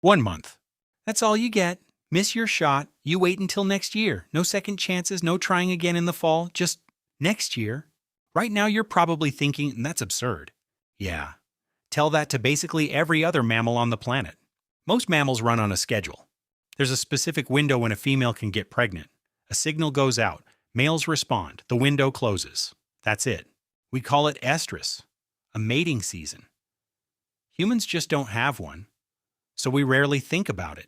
1 month. That's all you get. Miss your shot. You wait until next year. No second chances, no trying again in the fall. Just next year. Right now you're probably thinking, that's absurd. Yeah. Tell that to basically every other mammal on the planet. Most mammals run on a schedule. There's a specific window when a female can get pregnant. A signal goes out. Males respond. The window closes. That's it. We call it estrus, a mating season. Humans just don't have one, so we rarely think about it.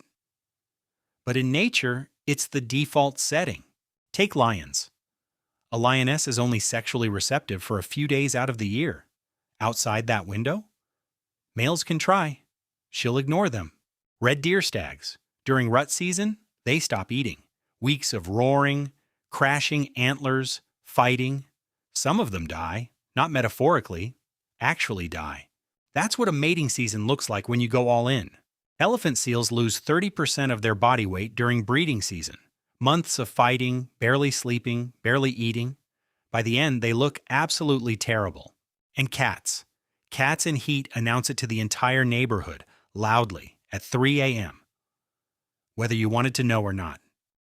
But in nature, it's the default setting. Take lions. A lioness is only sexually receptive for a few days out of the year. Outside that window, males can try. She'll ignore them. Red deer stags. During rut season, they stop eating. Weeks of roaring, crashing antlers, fighting. Some of them die, not metaphorically, actually die. That's what a mating season looks like when you go all in. Elephant seals lose 30% of their body weight during breeding season. Months of fighting, barely sleeping, barely eating. By the end, they look absolutely terrible. And cats. Cats in heat announce it to the entire neighborhood, loudly, at 3 a.m. Whether you wanted to know or not.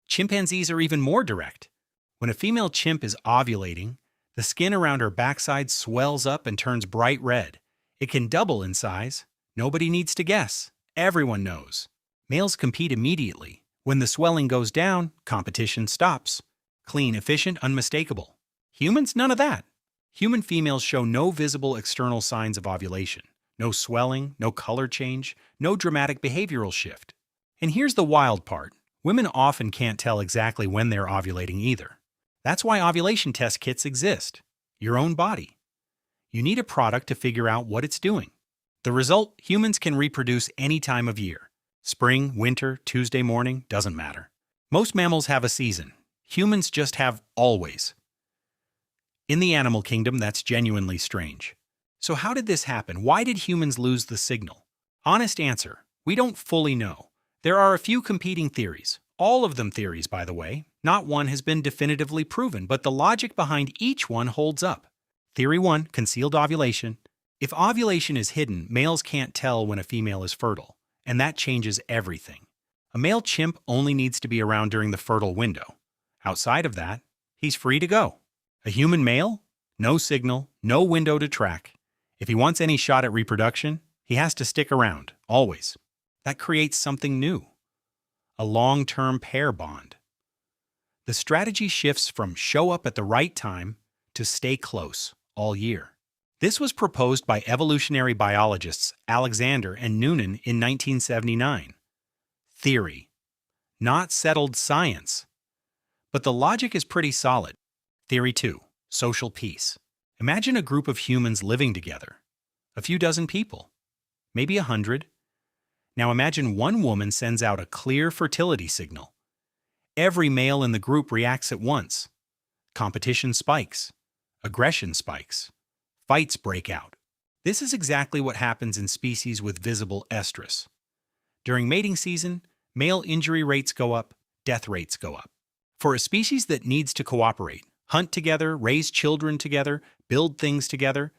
Chimpanzees are even more direct. When a female chimp is ovulating, the skin around her backside swells up and turns bright red. It can double in size. Nobody needs to guess. Everyone knows. Males compete immediately. When the swelling goes down, competition stops. Clean, efficient, unmistakable. Humans, none of that. Human females show no visible external signs of ovulation. No swelling, no color change, no dramatic behavioral shift. And here's the wild part. Women often can't tell exactly when they're ovulating either. That's why ovulation test kits exist. Your own body. You need a product to figure out what it's doing. The result, humans can reproduce any time of year. Spring, winter, Tuesday morning, doesn't matter. Most mammals have a season. Humans just have always. In the animal kingdom, that's genuinely strange. So how did this happen? Why did humans lose the signal? Honest answer, we don't fully know. There are a few competing theories. All of them theories, by the way. Not one has been definitively proven, but the logic behind each one holds up. Theory 1, concealed ovulation. If ovulation is hidden, males can't tell when a female is fertile, and that changes everything. A male chimp only needs to be around during the fertile window. Outside of that, he's free to go. A human male? No signal, no window to track. If he wants any shot at reproduction, he has to stick around, always. That creates something new. A long-term pair bond. The strategy shifts from show up at the right time to stay close all year. This was proposed by evolutionary biologists Alexander and Noonan in 1979. Theory. Not settled science. But the logic is pretty solid. Theory 2. Social peace. Imagine a group of humans living together. A few dozen people. Maybe 100. Now imagine one woman sends out a clear fertility signal. Every male in the group reacts at once. Competition spikes. Aggression spikes. Fights break out. This is exactly what happens in species with visible estrus. During mating season, male injury rates go up, death rates go up. For a species that needs to cooperate, hunt together, raise children together, build things together,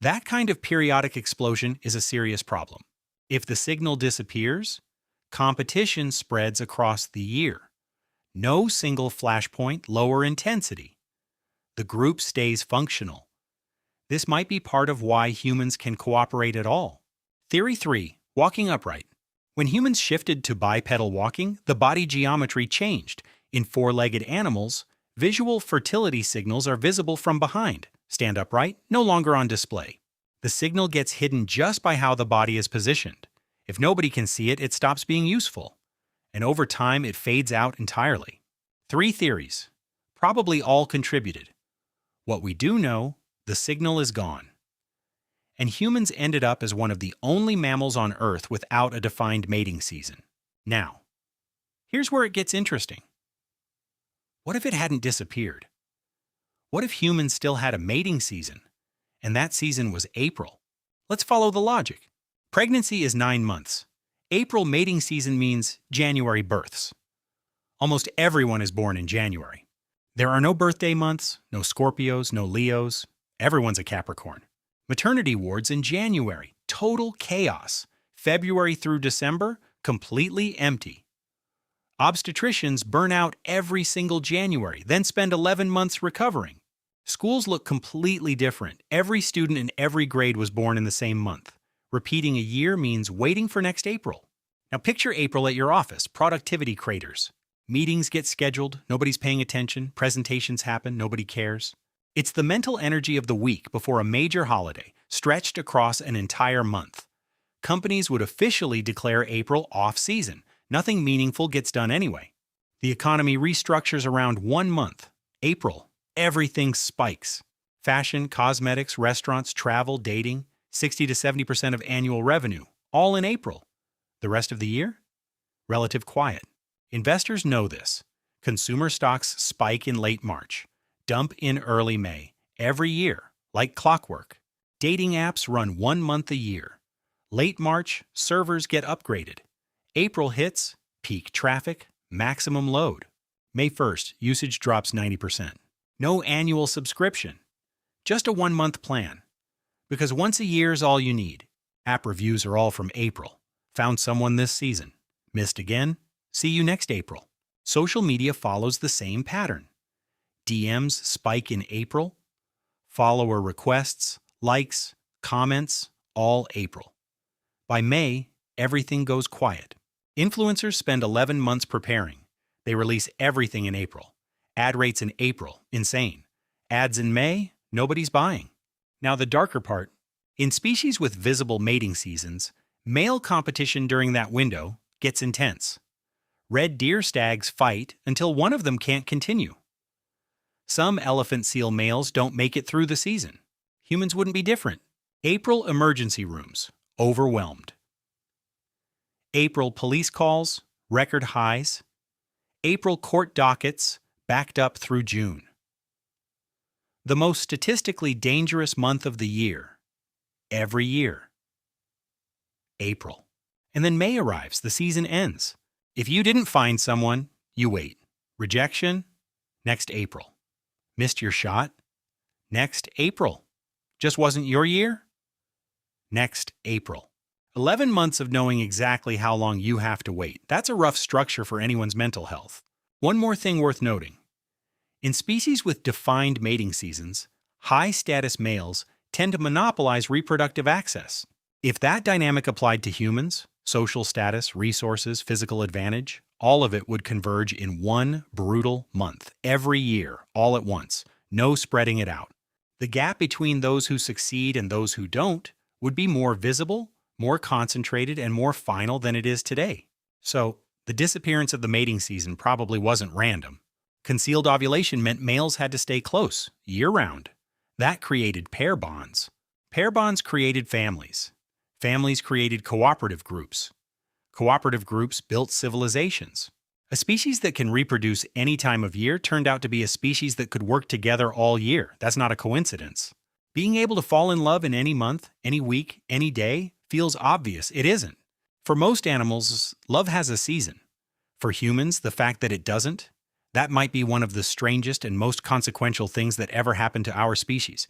that kind of periodic explosion is a serious problem. If the signal disappears, competition spreads across the year. No single flashpoint, lower intensity. The group stays functional. This might be part of why humans can cooperate at all. Theory 3. Walking upright. When humans shifted to bipedal walking, the body geometry changed. In four-legged animals, visual fertility signals are visible from behind. Stand upright, no longer on display. The signal gets hidden just by how the body is positioned. If nobody can see it, it stops being useful. And over time, it fades out entirely. 3 theories. Probably all contributed. What we do know, the signal is gone. And humans ended up as one of the only mammals on Earth without a defined mating season. Now, here's where it gets interesting. What if it hadn't disappeared? What if humans still had a mating season, and that season was April? Let's follow the logic. Pregnancy is 9 months. April mating season means January births. Almost everyone is born in January. There are no birthday months, no Scorpios, no Leos. Everyone's a Capricorn. Maternity wards in January. Total chaos. February through December, completely empty. Obstetricians burn out every single January, then spend 11 months recovering. Schools look completely different. Every student in every grade was born in the same month. Repeating a year means waiting for next April. Now picture April at your office, productivity craters. Meetings get scheduled, nobody's paying attention, presentations happen, nobody cares. It's the mental energy of the week before a major holiday, stretched across an entire month. Companies would officially declare April off-season. Nothing meaningful gets done anyway. The economy restructures around 1 month. April, everything spikes. Fashion, cosmetics, restaurants, travel, dating, 60 to 70% of annual revenue, all in April. The rest of the year? Relative quiet. Investors know this. Consumer stocks spike in late March, dump in early May, every year, like clockwork. Dating apps run 1 month a year. Late March, servers get upgraded. April hits, peak traffic, maximum load. May 1st, usage drops 90%. No annual subscription. Just a 1-month plan. Because once a year is all you need. App reviews are all from April. Found someone this season. Missed again? See you next April. Social media follows the same pattern. DMs spike in April. Follower requests, likes, comments, all April. By May, everything goes quiet. Influencers spend 11 months preparing. They release everything in April. Ad rates in April, insane. Ads in May, nobody's buying. Now the darker part. In species with visible mating seasons, male competition during that window gets intense. Red deer stags fight until one of them can't continue. Some elephant seal males don't make it through the season. Humans wouldn't be different. April emergency rooms, overwhelmed. April police calls, record highs. April court dockets, backed up through June. The most statistically dangerous month of the year. Every year. April. And then May arrives, the season ends. If you didn't find someone, you wait. Rejection? Next April. Missed your shot? Next April. Just wasn't your year? Next April. 11 months of knowing exactly how long you have to wait. That's a rough structure for anyone's mental health. One more thing worth noting. In species with defined mating seasons, high-status males tend to monopolize reproductive access. If that dynamic applied to humans, social status, resources, physical advantage, all of it would converge in one brutal month, every year, all at once, no spreading it out. The gap between those who succeed and those who don't would be more visible, more concentrated, and more final than it is today. So, the disappearance of the mating season probably wasn't random. Concealed ovulation meant males had to stay close, year-round. That created pair bonds. Pair bonds created families. Families created cooperative groups. Cooperative groups built civilizations. A species that can reproduce any time of year turned out to be a species that could work together all year. That's not a coincidence. Being able to fall in love in any month, any week, any day feels obvious. It isn't. For most animals, love has a season. For humans, the fact that it doesn't, that might be one of the strangest and most consequential things that ever happened to our species.